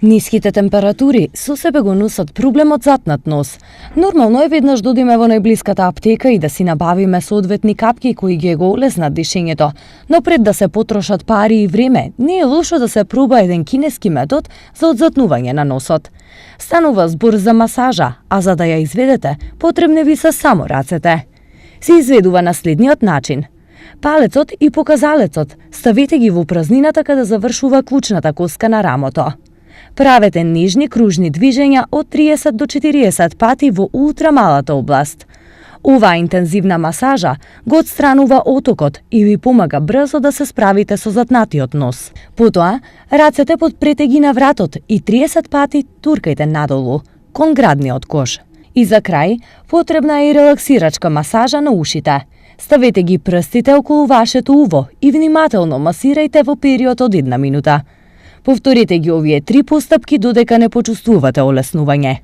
Ниските температури со себе го носат проблемот затнат нос. Нормално е веднаш да одиме во најблиската аптека и да си набавиме соодветни капки кои ги го олеснат дишењето, но пред да се потрошат пари и време, не е лошо да се проба еден кинески метод за одзатнување на носот. Станува збор за масажа, а за да ја изведете, потребни ви се само рацете. Се изведува на следниот начин. Палецот и показалецот ставете ги во празнината каде завршува клучната коска на рамото. Правете нежни кружни движења од 30 до 40 пати во ултрамалата област. Оваа интензивна масажа го отстранува отокот и ви помага брзо да се справите со затнатиот нос. Потоа, рацете под претеги на вратот и 30 пати туркајте надолу, кон градниот кош. И за крај, потребна е и релаксирачка масажа на ушите. Ставете ги прстите околу вашето уво и внимателно масирајте во период од 1 минута. Повторете ги овие 3 постапки додека не почувствувате олеснување.